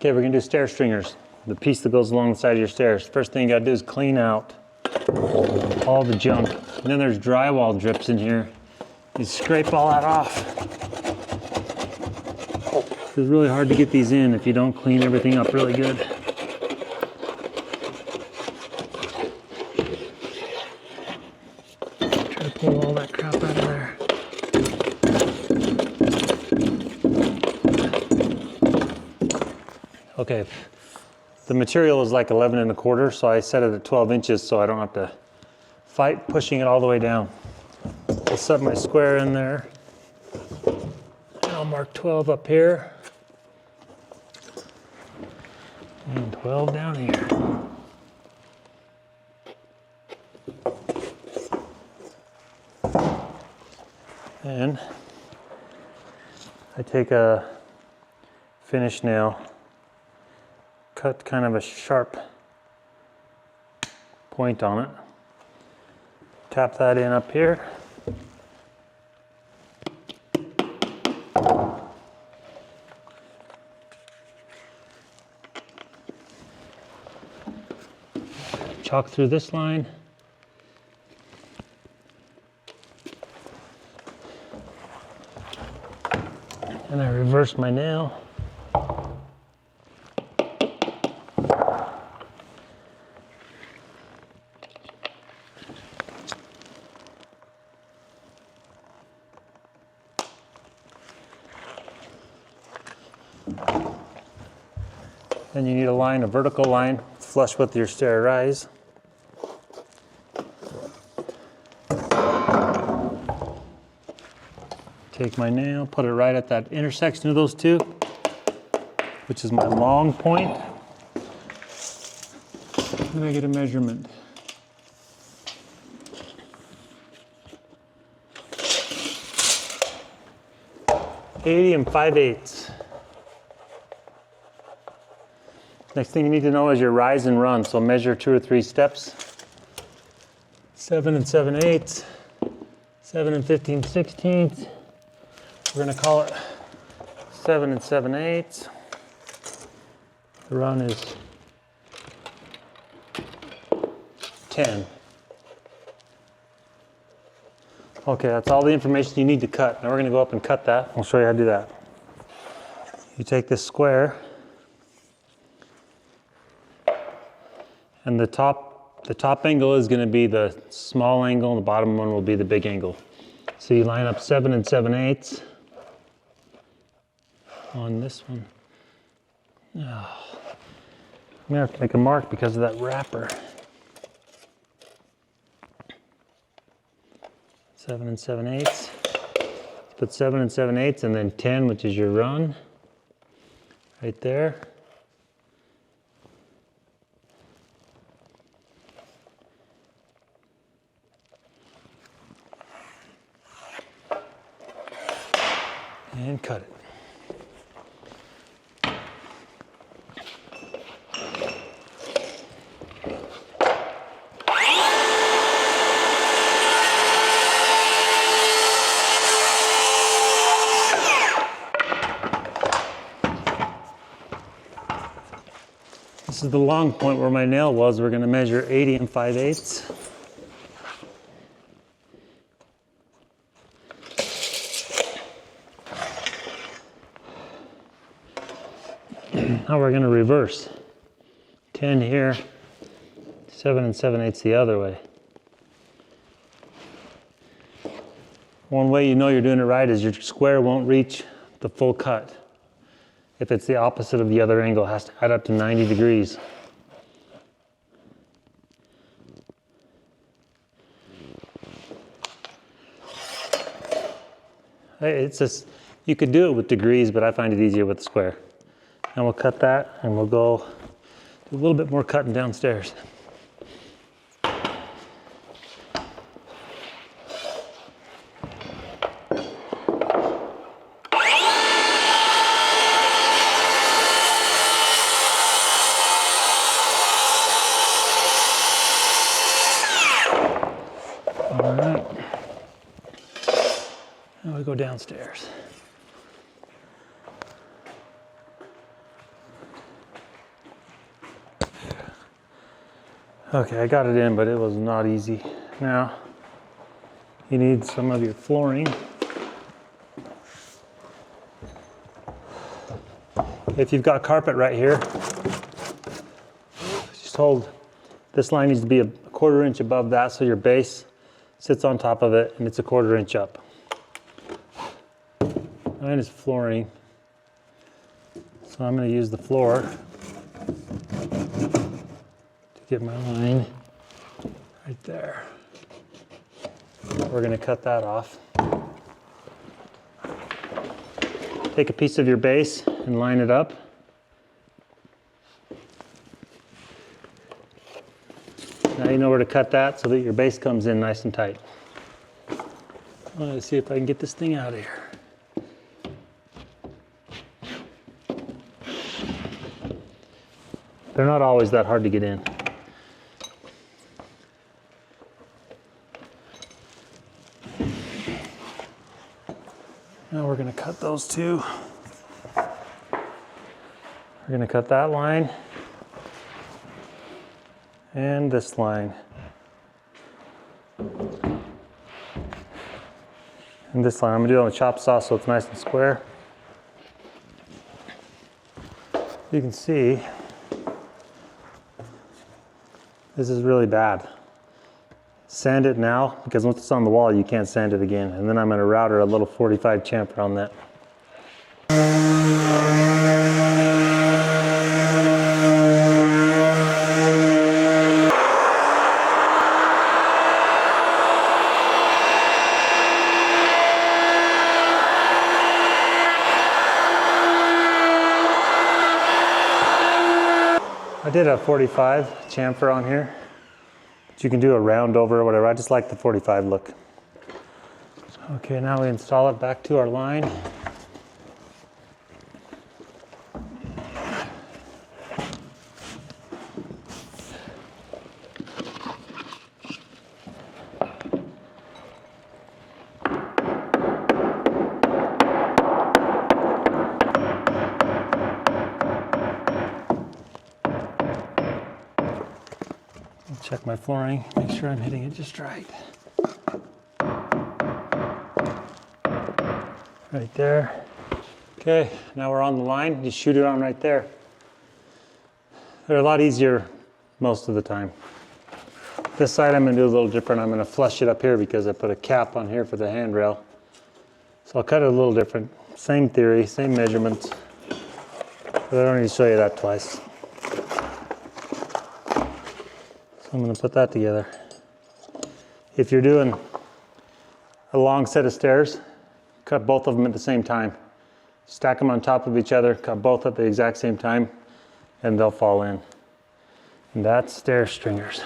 Okay, we're gonna do stair stringers. The piece that goes along the side of your stairs. First thing you gotta do is clean out all the junk. And then there's drywall drips in here. You scrape all that off. It's really hard to get these in if you don't clean everything up really good. Try to pull all that crap out of there. Okay, the material is like 11 1/4, so I set it at 12 inches so I don't have to fight pushing it all the way down. I'll set my square in there, and I'll mark 12 up here, and 12 down here. And I take a finish nail, cut kind of a sharp point on it, tap that in up here, chalk through this line, and I reverse my nail. Then you need a line, a vertical line, flush with your stair rise. Take my nail, put it right at that intersection of those two, which is my long point. Then I get a measurement. (80 5/8). Next thing you need to know is your rise and run. So measure 2 or 3 steps. 7 7/8, 7 15/16. We're gonna call it 7 7/8. The run is 10. Okay, that's all the information you need to cut. Now we're gonna go up and cut that. I'll show you how to do that. You take this square, and the top angle is going to be the small angle, and the bottom one will be the big angle. So you line up 7 7/8 on this one. Oh, I'm going to have to make a mark because of that wrapper. 7 7/8. Put 7 7/8 and then 10, which is your run, right there. And cut it. This is the long point where my nail was. We're going to measure 80 5/8. Now we're going to reverse. 10 here, 7 7/8 the other way. One way you know you're doing it right is your square won't reach the full cut. If it's the opposite of the other angle, it has to add up to 90 degrees. It's just, you could do it with degrees, but I find it easier with the square. And we'll cut that, and we'll go do a little bit more cutting downstairs. All right. Now we go downstairs. Okay, I got it in, but it was not easy. Now, you need some of your flooring. If you've got carpet right here, just hold, this line needs to be a 1/4 inch above that so your base sits on top of it and it's a 1/4 inch up. Mine is flooring, so I'm going to use the floor to get my line right there. We're going to cut that off. Take a piece of your base and line it up. Now you know where to cut that so that your base comes in nice and tight. Let's see if I can get this thing out of here. They're not always that hard to get in. Now we're going to cut those two. We're going to cut that line and this line. And this line. I'm going to do it on a chop saw so it's nice and square. You can see this is really bad. Sand it now, because once it's on the wall, you can't sand it again. And then I'm going to router a little 45 chamfer on that. I did a 45 chamfer on here. You can do a round over or whatever. I just like the 45 look. Okay, now we install it back to our line. Check my flooring, make sure I'm hitting it just right. Right there. Okay, now we're on the line. Just shoot it on right there. They're a lot easier most of the time. This side I'm going to do a little different. I'm going to flush it up here because I put a cap on here for the handrail. So I'll cut it a little different. Same theory, same measurements. But I don't need to show you that twice. I'm going to put that together. If you're doing a long set of stairs, cut both of them at the same time. Stack them on top of each other, cut both at the exact same time, and they'll fall in. And that's stair stringers.